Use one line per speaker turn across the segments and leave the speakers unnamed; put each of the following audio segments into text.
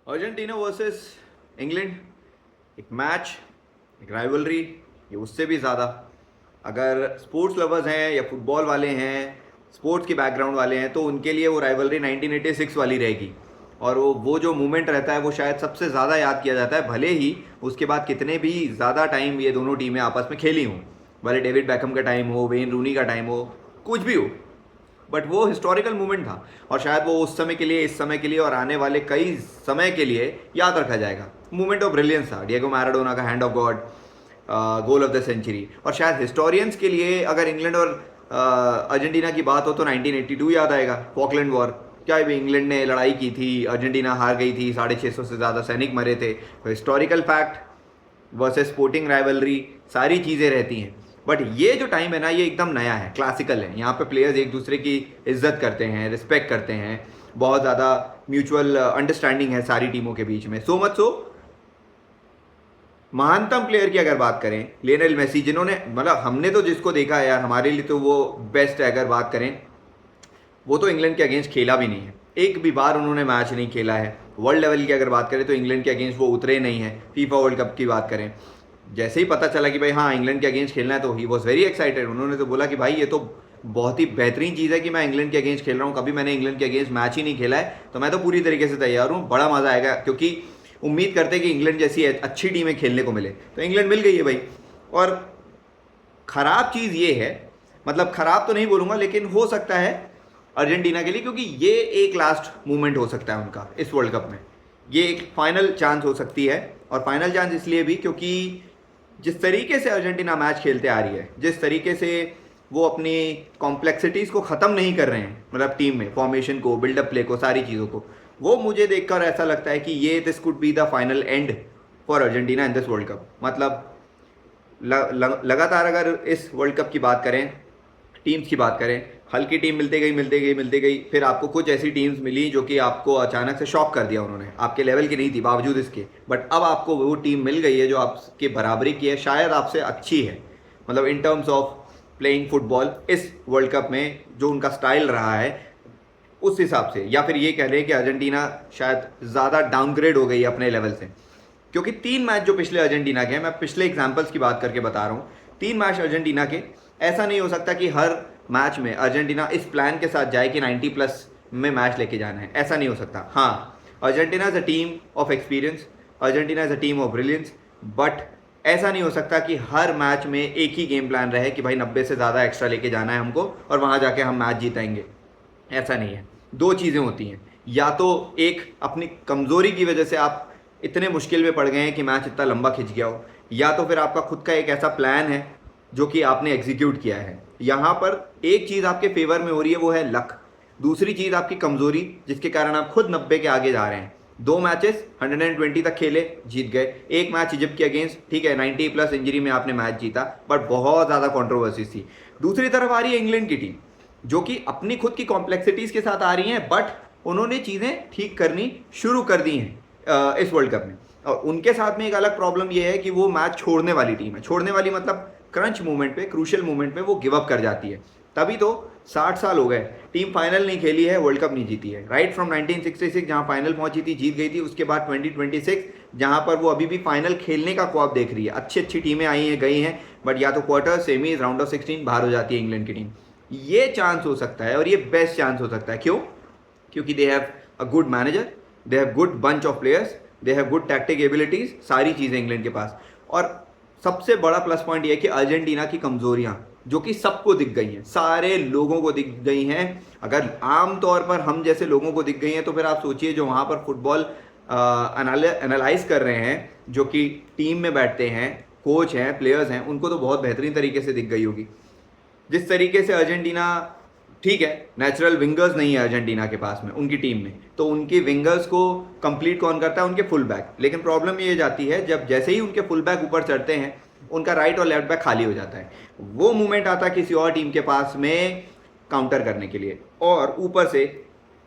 Argentina versus England, एक match, एक rivalry, ये उससे भी ज़्यादा। अगर स्पोर्ट्स लवर्स हैं या फुटबॉल वाले हैं, स्पोर्ट्स के बैकग्राउंड वाले हैं, तो उनके लिए वो राइवलरी 1986 वाली रहेगी। और वो जो मोमेंट रहता है वो शायद सबसे ज़्यादा याद किया जाता है, भले ही उसके बाद कितने भी ज़्यादा टाइम ये दोनों टीमें आपस में खेली हों, भले डेविड बैकहम का टाइम हो, वेन रूनी का टाइम हो, कुछ भी हो, बट वो हिस्टोरिकल मोमेंट था। और शायद वो उस समय के लिए, इस समय के लिए और आने वाले कई समय के लिए याद रखा जाएगा। मोमेंट ऑफ ब्रिलियंस था, डिएगो मैराडोना का hand of God, goal of the century. और शायद हिस्टोरियंस के लिए अगर इंग्लैंड और अर्जेंटीना की बात हो तो 1982 याद आएगा, फॉकलैंड वॉर। क्या भी इंग्लैंड ने लड़ाई की थी, अर्जेंटीना हार गई थी, 650 से ज़्यादा सैनिक मरे थे। तो historical fact versus sporting rivalry, सारी चीज़ें रहती हैं। बट ये जो टाइम है ना, ये एकदम नया है, क्लासिकल है। यहाँ पे प्लेयर्स एक दूसरे की इज्जत करते हैं, रिस्पेक्ट करते हैं, बहुत ज़्यादा म्यूचुअल अंडरस्टैंडिंग है सारी टीमों के बीच में। सो मच सो, महानतम प्लेयर की अगर बात करें, लियोनेल मेसी, जिन्होंने मतलब हमने तो जिसको देखा है यार, हमारे लिए तो वो बेस्ट है। अगर बात करें, वो तो इंग्लैंड के अगेंस्ट खेला भी नहीं है, एक भी बार उन्होंने मैच नहीं खेला है। वर्ल्ड लेवल की अगर बात करें तो इंग्लैंड के अगेंस्ट वो उतरे नहीं है। फीफा वर्ल्ड कप की बात करें, जैसे ही पता चला कि भाई हाँ इंग्लैंड के अगेंस्ट खेलना है तो ही वॉज वेरी एक्साइटेड। उन्होंने तो बोला कि भाई ये तो बहुत ही बेहतरीन चीज़ है कि मैं इंग्लैंड के अगेंस्ट खेल रहा हूँ, कभी मैंने इंग्लैंड के अगेंस्ट मैच ही नहीं खेला है, तो मैं तो पूरी तरीके से तैयार हूँ, बड़ा मज़ा आएगा। क्योंकि उम्मीद करते कि इंग्लैंड जैसी अच्छी टीमें खेलने को मिले, तो इंग्लैंड मिल गई है भाई। और ख़राब चीज़ ये है, मतलब ख़राब तो नहीं बोलूँगा, लेकिन हो सकता है अर्जेंटीना के लिए, क्योंकि ये एक लास्ट मूवमेंट हो सकता है उनका इस वर्ल्ड कप में, ये एक फाइनल चांस हो सकती है। और फाइनल चांस इसलिए भी क्योंकि जिस तरीके से अर्जेंटीना मैच खेलते आ रही है, जिस तरीके से वो अपनी कॉम्प्लेक्सिटीज़ को ख़त्म नहीं कर रहे हैं, मतलब टीम में फॉर्मेशन को, बिल्डअप प्ले को, सारी चीज़ों को, वो मुझे देखकर ऐसा लगता है कि ये this could be the final and for Argentina in this world cup. मतलब लगातार अगर इस वर्ल्ड कप की बात करें, टीम्स की बात करें, हल्की टीम मिलती गई मिलती गई मिलती गई, फिर आपको कुछ ऐसी टीम्स मिली जो कि आपको अचानक से शॉक कर दिया, उन्होंने आपके लेवल की नहीं थी बावजूद इसके, बट अब आपको वो टीम मिल गई है जो आपके बराबरी की है, शायद आपसे अच्छी है, मतलब in terms of playing football इस वर्ल्ड कप में जो उनका स्टाइल रहा है उस हिसाब से। या फिर ये कह लें कि अर्जेंटीना शायद ज़्यादा डाउनग्रेड हो गई है अपने लेवल से, क्योंकि 3 मैच जो पिछले अर्जेंटीना के हैं, मैं पिछले एग्जाम्पल्स की बात करके बता रहा हूँ, 3 मैच अर्जेंटीना के, ऐसा नहीं हो सकता कि हर मैच में अर्जेंटीना इस प्लान के साथ जाए कि 90+ में मैच लेके जाना है, ऐसा नहीं हो सकता। हाँ, Argentina is a team of experience, Argentina is a team of brilliance, but ऐसा नहीं हो सकता कि हर मैच में एक ही गेम प्लान रहे कि भाई 90 से ज़्यादा एक्स्ट्रा लेके जाना है हमको और वहाँ जाके हम मैच जीतेंगे, ऐसा नहीं है। दो चीज़ें होती हैं, या तो एक अपनी कमज़ोरी की वजह से आप इतने मुश्किल में पड़ गए हैं कि मैच इतना लंबा खिंच गया हो, या तो फिर आपका खुद का एक ऐसा प्लान है जो कि आपने एग्जीक्यूट किया है। यहाँ पर एक चीज़ आपके फेवर में हो रही है, वो है लक। दूसरी चीज़ आपकी कमज़ोरी, जिसके कारण आप खुद 90 के आगे जा रहे हैं। 2 मैचेस 120 तक खेले, जीत गए। एक मैच इजिप्ट के अगेंस्ट, ठीक है 90+ इंजरी में आपने मैच जीता, बट बहुत ज़्यादा कॉन्ट्रोवर्सी थी। दूसरी तरफ आ रही है इंग्लैंड की टीम, जो कि अपनी खुद की कॉम्प्लेक्सिटीज़ के साथ आ रही हैं, बट उन्होंने चीज़ें ठीक करनी शुरू कर दी हैं इस वर्ल्ड कप में। और उनके साथ में एक अलग प्रॉब्लम यह है कि वो मैच छोड़ने वाली टीम है। छोड़ने वाली मतलब क्रंच मोमेंट पे, क्रूशियल मोमेंट पे वो गिव अप कर जाती है। तभी तो 60 साल हो गए टीम फाइनल नहीं खेली है, वर्ल्ड कप नहीं जीती है। राइट फ्रॉम 1966 जहां फाइनल पहुंची थी, जीत गई थी, उसके बाद 2026 जहां पर वो अभी भी फाइनल खेलने का ख्वाब देख रही है। अच्छी अच्छी टीमें आई हैं, गई हैं, बट या तो क्वार्टर, सेमीज, राउंड ऑफ 16 बाहर हो जाती है इंग्लैंड की टीम। ये चांस हो सकता है और ये बेस्ट चांस हो सकता है। क्यों? क्योंकि they have a good manager, they have good bunch of players, they have good tactic abilities, सारी चीज़ें इंग्लैंड के पास। और सबसे बड़ा प्लस पॉइंट ये है कि अर्जेंटीना की कमजोरियां जो कि सबको दिख गई हैं, सारे लोगों को दिख गई हैं। अगर आम तौर पर हम जैसे लोगों को दिख गई हैं, तो फिर आप सोचिए जो वहाँ पर फुटबॉल एनालाइज कर रहे हैं, जो कि टीम में बैठते हैं, कोच हैं, प्लेयर्स हैं, उनको तो बहुत बेहतरीन तरीके से दिख गई होगी। जिस तरीके से अर्जेंटीना, ठीक है नेचुरल विंगर्स नहीं है अर्जेंटीना के पास में उनकी टीम में, तो उनके विंगर्स को कंप्लीट कौन करता है? उनके फुल बैक। लेकिन प्रॉब्लम ये जाती है जब जैसे ही उनके फुल बैक ऊपर चढ़ते हैं, उनका राइट और लेफ्ट बैक खाली हो जाता है। वो मूवमेंट आता है किसी और टीम के पास में काउंटर करने के लिए। और ऊपर से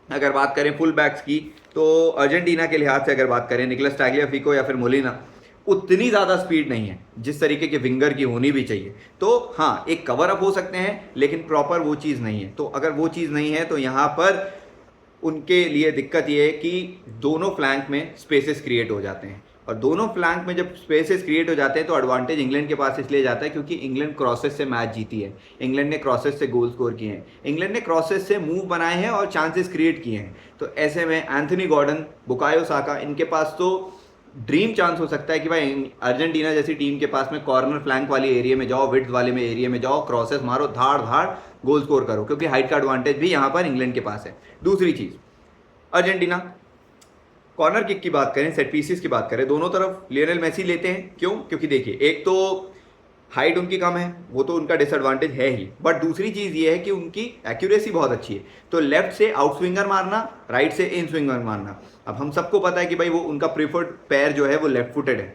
अगर बात करें फुल बैक्स की, तो अर्जेंटीना के लिहाज से अगर बात करें, निकलस टैग्लियाफिको या फिर मोलिना, उतनी ज़्यादा स्पीड नहीं है जिस तरीके के विंगर की होनी भी चाहिए। तो हाँ, एक कवर अप हो सकते हैं, लेकिन प्रॉपर वो चीज़ नहीं है। तो अगर वो चीज़ नहीं है तो यहाँ पर उनके लिए दिक्कत ये है कि दोनों फ्लैंक में स्पेसेस क्रिएट हो जाते हैं, और दोनों फ्लैंक में जब स्पेसेस क्रिएट हो जाते हैं तो एडवांटेज इंग्लैंड के पास इसलिए जाता है क्योंकि इंग्लैंड क्रॉसेस से मैच जीती है, इंग्लैंड ने क्रॉसेस से गोल स्कोर किए हैं, इंग्लैंड ने क्रॉसेस से मूव बनाए हैं और चांसेस क्रिएट किए हैं। तो ऐसे में एंथनी गॉर्डन, बुकायो साका, इनके पास तो ड्रीम चांस हो सकता है कि भाई अर्जेंटीना जैसी टीम के पास में कॉर्नर फ्लैंक वाले एरिया में जाओ, विड्थ वाले में एरिया में जाओ, क्रॉसेस मारो, धाड़ धाड़ गोल स्कोर करो, क्योंकि हाइट का एडवांटेज भी यहाँ पर इंग्लैंड के पास है। दूसरी चीज़, अर्जेंटीना कॉर्नर किक की बात करें, सेट पीसेस की बात करें, दोनों तरफ लियोनेल मेसी लेते हैं। क्यों? क्योंकि देखिए, एक तो हाइट उनकी कम है, वो तो उनका डिसएडवांटेज है ही, बट दूसरी चीज़ ये है कि उनकी एक्यूरेसी बहुत अच्छी है। तो लेफ्ट से आउट स्विंगर मारना, राइट से इन स्विंगर मारना। अब हम सबको पता है कि भाई वो उनका प्रीफर्ड पैर जो है वो लेफ्ट फुटेड है।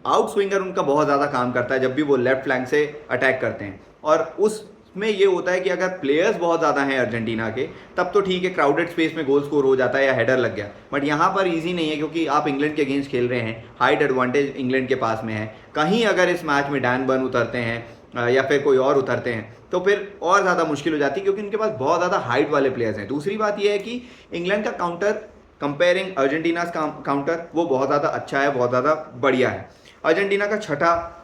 आउट स्विंगर उनका बहुत ज़्यादा काम करता है जब भी वो लेफ्ट फ्लैंक से अटैक करते हैं, और उसमें ये होता है कि अगर प्लेयर्स बहुत ज़्यादा हैं अर्जेंटीना के, तब तो ठीक है, क्राउडेड स्पेस में गोल स्कोर हो जाता है या हेडर लग गया, बट यहाँ पर ईजी नहीं है क्योंकि आप इंग्लैंड के अगेंस्ट खेल रहे हैं, हाइट एडवांटेज इंग्लैंड के पास में है। कहीं अगर इस मैच में डैन बर्न उतरते हैं या फिर कोई और उतरते हैं तो फिर और ज़्यादा मुश्किल हो जाती है, क्योंकि उनके पास बहुत ज़्यादा हाइट वाले प्लेयर्स हैं। दूसरी बात यह है कि इंग्लैंड का काउंटर कंपेयरिंग अर्जेंटीना काउंटर वो बहुत ज़्यादा अच्छा है, बहुत ज़्यादा बढ़िया है। अर्जेंटीना का छठा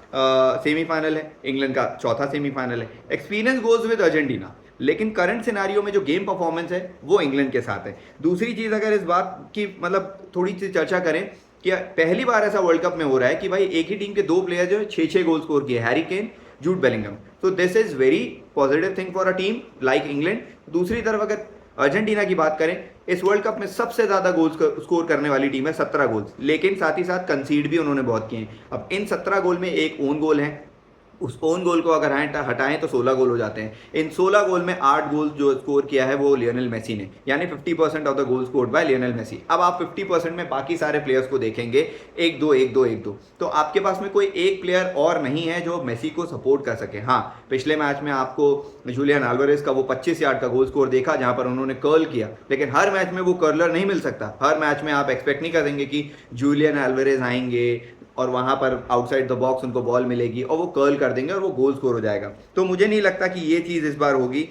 सेमीफाइनल है, इंग्लैंड का चौथा सेमीफाइनल है। एक्सपीरियंस गोज विद अर्जेंटीना, लेकिन करंट सिनारियो में जो गेम परफॉर्मेंस है वो इंग्लैंड के साथ है। दूसरी चीज़, अगर इस बात की मतलब थोड़ी सी चर्चा करें कि पहली बार ऐसा वर्ल्ड कप में हो रहा है कि भाई एक ही टीम के दो प्लेयर जो है 6-6 गोल स्कोर किए, हैरी केन, जूड बेलिंगम। तो this is very positive thing for a team like England. दूसरी तरफ अगर अर्जेंटीना की बात करें, इस वर्ल्ड कप में सबसे ज़्यादा गोल स्कोर करने वाली टीम है, 17 गोल्स, लेकिन साथ ही साथ कंसीड भी उन्होंने बहुत किए हैं। अब इन 17 गोल में एक ओन गोल है, उस ओन गोल को अगर हटाएं तो 16 गोल हो जाते हैं। इन 16 गोल में 8 गोल जो स्कोर किया है वो लियोनेल मेसी ने, यानी 50% of the goal scored by Lionel Messi. अब आप 50% में बाकी सारे प्लेयर्स को देखेंगे, 1-2 1-2 1-2, तो आपके पास में कोई एक प्लेयर और नहीं है जो मेसी को सपोर्ट कर सके। हाँ, पिछले मैच में आपको जूलियन अल्वारेज का वो 25 यार्ड का गोल स्कोर देखा जहां पर उन्होंने कर्ल किया, लेकिन हर मैच में वो कर्लर नहीं मिल सकता। हर मैच में आप एक्सपेक्ट नहीं करेंगे कि जूलियन अल्वारेज आएंगे और वहाँ पर आउटसाइड द बॉक्स उनको बॉल मिलेगी और वो कर्ल कर देंगे और वो गोल स्कोर हो जाएगा। तो मुझे नहीं लगता कि ये चीज़ इस बार होगी।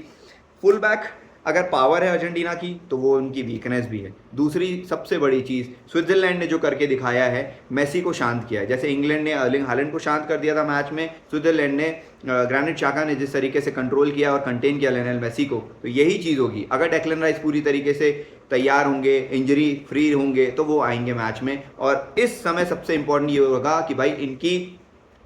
फुल बैक अगर पावर है अर्जेंटीना की तो वो उनकी वीकनेस भी है। दूसरी सबसे बड़ी चीज़, स्विट्जरलैंड ने जो करके दिखाया है, मेसी को शांत किया है। जैसे इंग्लैंड ने अर्लिंग हालैंड को शांत कर दिया था मैच में, स्विट्जरलैंड ने ग्रैनिट शाका ने जिस तरीके से कंट्रोल किया और कंटेन किया लियोनेल मेसी को, तो यही चीज़ होगी। अगर डेक्लन राइस पूरी तरीके से तैयार होंगे, इंजरी फ्री होंगे, तो वो आएंगे मैच में। और इस समय सबसे इंपॉर्टेंट ये होगा कि भाई इनकी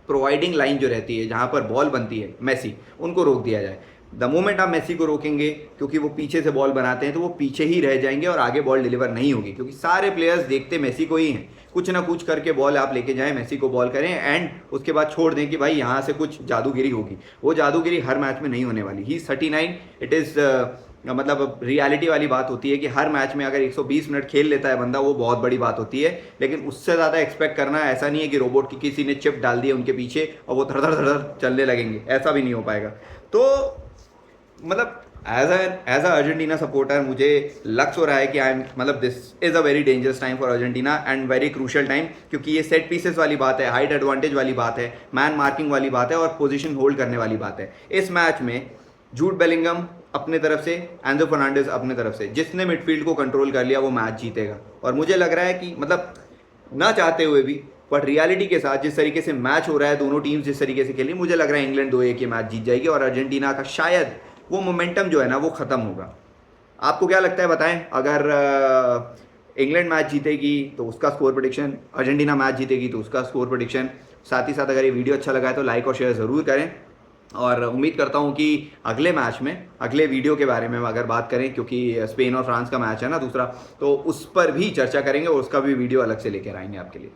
प्रोवाइडिंग लाइन जो रहती है, जहाँ पर बॉल बनती है मेसी, उनको रोक दिया जाए। द मोमेंट आप मेसी को रोकेंगे, क्योंकि वो पीछे से बॉल बनाते हैं, तो वो पीछे ही रह जाएंगे और आगे बॉल डिलीवर नहीं होगी, क्योंकि सारे प्लेयर्स देखते मेसी को ही हैं। कुछ ना कुछ करके बॉल आप लेके जाएं, मेसी को बॉल करें एंड उसके बाद छोड़ दें कि भाई यहाँ से कुछ जादूगिरी होगी। वो जादूगिरी हर मैच में नहीं होने वाली। ही 39, इट इज़ मतलब रियलिटी वाली बात होती है कि हर मैच में अगर 120 मिनट खेल लेता है बंदा, वो बहुत बड़ी बात होती है। लेकिन उससे ज़्यादा एक्सपेक्ट करना, ऐसा नहीं है कि रोबोट की किसी ने चिप डाल दी है उनके पीछे और वो धड़ धड़ धड़ चलने लगेंगे, ऐसा भी नहीं हो पाएगा। तो मतलब एज अ अर्जेंटीना सपोर्टर मुझे लग हो रहा है कि मतलब this is a very dangerous time for Argentina and very crucial time, क्योंकि ये सेट पीसेस वाली बात है, हाइट एडवांटेज वाली बात है, मैन मार्किंग वाली बात है और पोजीशन होल्ड करने वाली बात है। इस मैच में जूड बेलिंगम अपने तरफ से, एंजो फर्नांडिस अपने तरफ से, जिसने मिडफील्ड को कंट्रोल कर लिया वो मैच जीतेगा। और मुझे लग रहा है कि मतलब ना चाहते हुए भी, बट रियलिटी के साथ जिस तरीके से मैच हो रहा है, दोनों टीम्स जिस तरीके से खेली, मुझे लग रहा है इंग्लैंड 2-1 ये मैच जीत जाएगी और अर्जेंटीना का शायद वो मोमेंटम जो है ना वो ख़त्म होगा। आपको क्या लगता है बताएं? अगर इंग्लैंड मैच जीतेगी तो उसका स्कोर प्रेडिक्शन, अर्जेंटीना मैच जीतेगी तो उसका स्कोर प्रेडिक्शन। साथ ही साथ अगर ये वीडियो अच्छा लगा है तो लाइक और शेयर ज़रूर करें, और उम्मीद करता हूँ कि अगले मैच में, अगले वीडियो के बारे में अगर बात करें, क्योंकि स्पेन और फ्रांस का मैच है ना दूसरा, तो उस पर भी चर्चा करेंगे और उसका भी वीडियो अलग से लेकर आएंगे आपके लिए।